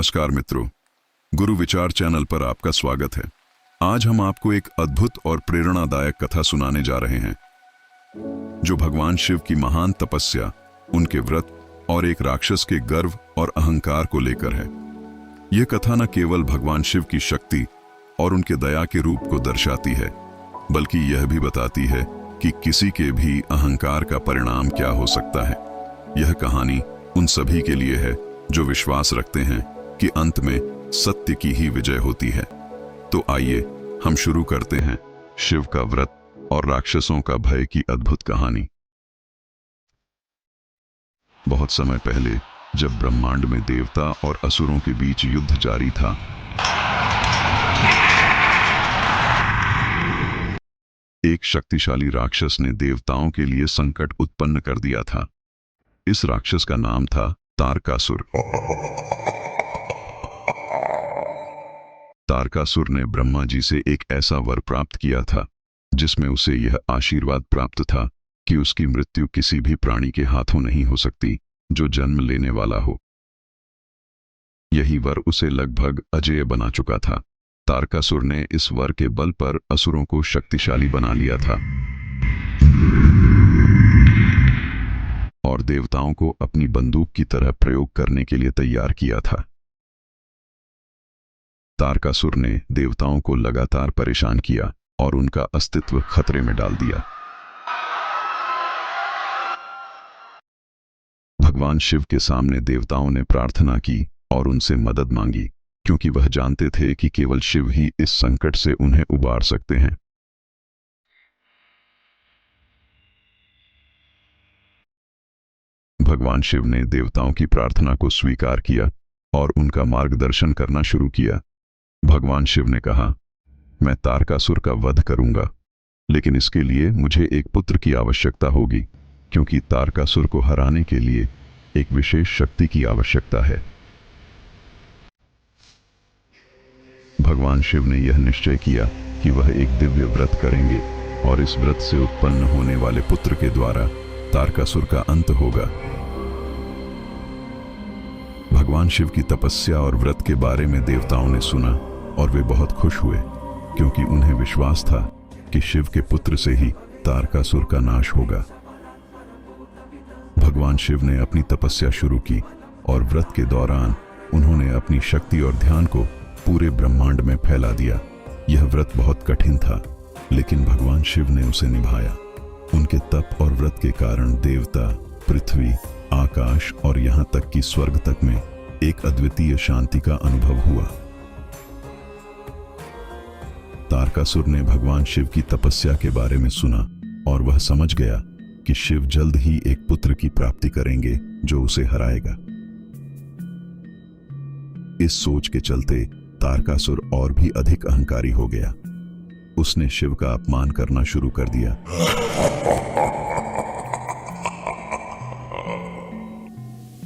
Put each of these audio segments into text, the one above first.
नमस्कार मित्रों, गुरु विचार चैनल पर आपका स्वागत है। आज हम आपको एक अद्भुत और प्रेरणादायक कथा सुनाने जा रहे हैं जो भगवान शिव की महान तपस्या, उनके व्रत और एक राक्षस के गर्व और अहंकार को लेकर है। यह कथा न केवल भगवान शिव की शक्ति और उनके दया के रूप को दर्शाती है, बल्कि यह भी बताती है कि किसी के भी अहंकार का परिणाम क्या हो सकता है। यह कहानी उन सभी के लिए है जो विश्वास रखते हैं कि अंत में सत्य की ही विजय होती है। तो आइए हम शुरू करते हैं शिव का व्रत और राक्षसों का भय की अद्भुत कहानी। बहुत समय पहले, जब ब्रह्मांड में देवता और असुरों के बीच युद्ध जारी था, एक शक्तिशाली राक्षस ने देवताओं के लिए संकट उत्पन्न कर दिया था। इस राक्षस का नाम था तारकासुर। तारकासुर ने ब्रह्मा जी से एक ऐसा वर प्राप्त किया था जिसमें उसे यह आशीर्वाद प्राप्त था कि उसकी मृत्यु किसी भी प्राणी के हाथों नहीं हो सकती जो जन्म लेने वाला हो। यही वर उसे लगभग अजेय बना चुका था। तारकासुर ने इस वर के बल पर असुरों को शक्तिशाली बना लिया था और देवताओं को अपनी बंदूक की तरह प्रयोग करने के लिए तैयार किया था। तारकासुर ने देवताओं को लगातार परेशान किया और उनका अस्तित्व खतरे में डाल दिया। भगवान शिव के सामने देवताओं ने प्रार्थना की और उनसे मदद मांगी, क्योंकि वह जानते थे कि केवल शिव ही इस संकट से उन्हें उबार सकते हैं। भगवान शिव ने देवताओं की प्रार्थना को स्वीकार किया और उनका मार्गदर्शन करना शुरू किया। भगवान शिव ने कहा, मैं तारकासुर का वध करूंगा, लेकिन इसके लिए मुझे एक पुत्र की आवश्यकता होगी, क्योंकि तारकासुर को हराने के लिए एक विशेष शक्ति की आवश्यकता है। भगवान शिव ने यह निश्चय किया कि वह एक दिव्य व्रत करेंगे और इस व्रत से उत्पन्न होने वाले पुत्र के द्वारा तारकासुर का अंत होगा। भगवान शिव की तपस्या और व्रत के बारे में देवताओं ने सुना और वे बहुत खुश हुए, क्योंकि उन्हें विश्वास था कि शिव के पुत्र से ही तारकासुर का नाश होगा। भगवान शिव ने अपनी तपस्या शुरू की और व्रत के दौरान उन्होंने अपनी शक्ति और ध्यान को पूरे ब्रह्मांड में फैला दिया। यह व्रत बहुत कठिन था, लेकिन भगवान शिव ने उसे निभाया। उनके तप और व्रत के कारण देवता, पृथ्वी, आकाश और यहां तक कि स्वर्ग तक में एक अद्वितीय शांति का अनुभव हुआ। तारकासुर ने भगवान शिव की तपस्या के बारे में सुना और वह समझ गया कि शिव जल्द ही एक पुत्र की प्राप्ति करेंगे जो उसे हराएगा। इस सोच के चलते तारकासुर और भी अधिक अहंकारी हो गया। उसने शिव का अपमान करना शुरू कर दिया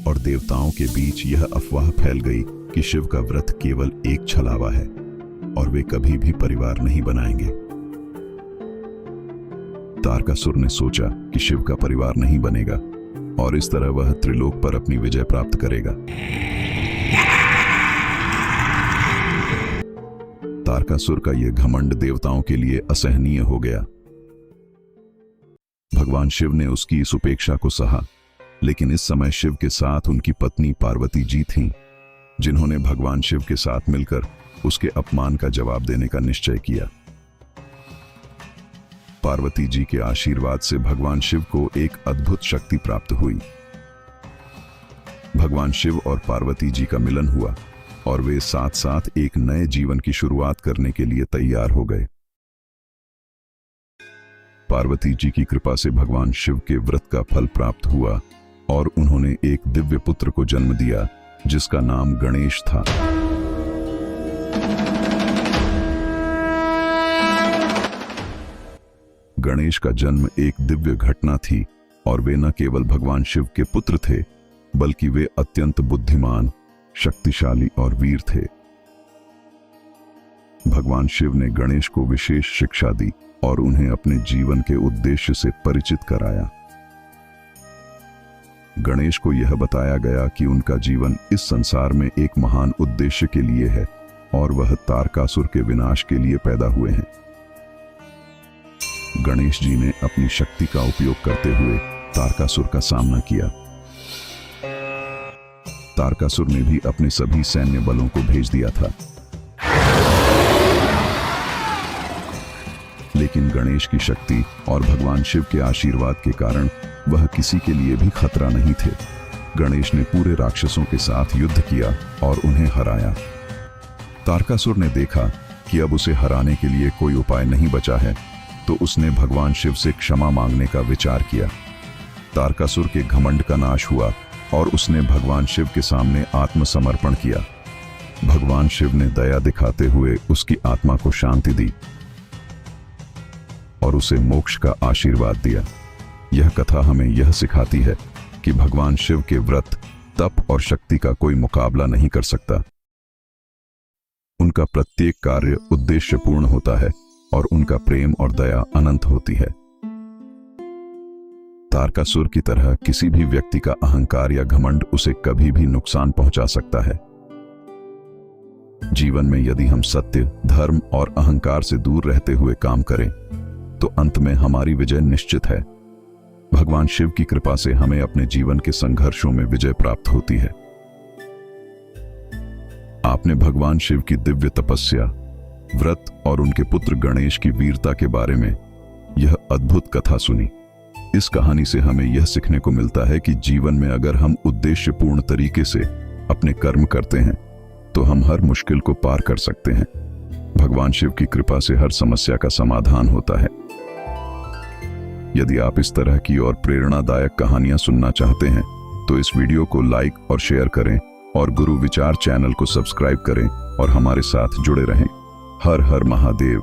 और देवताओं के बीच यह अफवाह फैल गई कि शिव का व्रत केवल एक छलावा है और वे कभी भी परिवार नहीं बनाएंगे। तारकासुर ने सोचा कि शिव का परिवार नहीं बनेगा और इस तरह वह त्रिलोक पर अपनी विजय प्राप्त करेगा। तारकासुर का यह घमंड देवताओं के लिए असहनीय हो गया। भगवान शिव ने उसकी इस उपेक्षा को सहा, लेकिन इस समय शिव के साथ उनकी पत्नी पार्वती जी थीं, जिन्होंने भगवान शिव के साथ मिलकर उसके अपमान का जवाब देने का निश्चय किया। पार्वती जी के आशीर्वाद से भगवान शिव को एक अद्भुत शक्ति प्राप्त हुई। भगवान शिव और पार्वती जी का मिलन हुआ और वे साथ साथ एक नए जीवन की शुरुआत करने के लिए तैयार हो गए। पार्वती जी की कृपा से भगवान शिव के व्रत का फल प्राप्त हुआ और उन्होंने एक दिव्य पुत्र को जन्म दिया जिसका नाम गणेश था। गणेश का जन्म एक दिव्य घटना थी और वे न केवल भगवान शिव के पुत्र थे, बल्कि वे अत्यंत बुद्धिमान, शक्तिशाली और वीर थे। भगवान शिव ने गणेश को विशेष शिक्षा दी और उन्हें अपने जीवन के उद्देश्य से परिचित कराया। गणेश को यह बताया गया कि उनका जीवन इस संसार में एक महान उद्देश्य के लिए है और वह तारकासुर के विनाश के लिए पैदा हुए हैं। गणेश जी ने अपनी शक्ति का उपयोग करते हुए तारकासुर का सामना किया। तारकासुर ने भी अपने सभी सैन्य बलों को भेज दिया था, लेकिन गणेश की शक्ति और भगवान शिव के आशीर्वाद के कारण वह किसी के लिए भी खतरा नहीं थे। गणेश ने पूरे राक्षसों के साथ युद्ध किया और उन्हें हराया। तारकासुर ने देखा कि अब उसे हराने के लिए कोई उपाय नहीं बचा है, तो उसने भगवान शिव से क्षमा मांगने का विचार किया। तारकासुर के घमंड का नाश हुआ और उसने भगवान शिव के सामने आत्मसमर्पण किया। भगवान शिव ने दया दिखाते हुए उसकी आत्मा को शांति दी और उसे मोक्ष का आशीर्वाद दिया। यह कथा हमें यह सिखाती है कि भगवान शिव के व्रत, तप और शक्ति का कोई मुकाबला नहीं कर सकता। उनका प्रत्येक कार्य उद्देश्यपूर्ण होता है और उनका प्रेम और दया अनंत होती है। तारकासुर की तरह किसी भी व्यक्ति का अहंकार या घमंड उसे कभी भी नुकसान पहुंचा सकता है। जीवन में यदि हम सत्य, धर्म और अहंकार से दूर रहते हुए काम करें तो अंत में हमारी विजय निश्चित है। भगवान शिव की कृपा से हमें अपने जीवन के संघर्षों में विजय प्राप्त होती है। आपने भगवान शिव की दिव्य तपस्या, व्रत और उनके पुत्र गणेश की वीरता के बारे में यह अद्भुत कथा सुनी। इस कहानी से हमें यह सीखने को मिलता है कि जीवन में अगर हम उद्देश्यपूर्ण तरीके से अपने कर्म करते हैं तो हम हर मुश्किल को पार कर सकते हैं। भगवान शिव की कृपा से हर समस्या का समाधान होता है। यदि आप इस तरह की और प्रेरणादायक कहानियां सुनना चाहते हैं तो इस वीडियो को लाइक और शेयर करें और गुरु विचार चैनल को सब्सक्राइब करें और हमारे साथ जुड़े रहें। हर हर महादेव।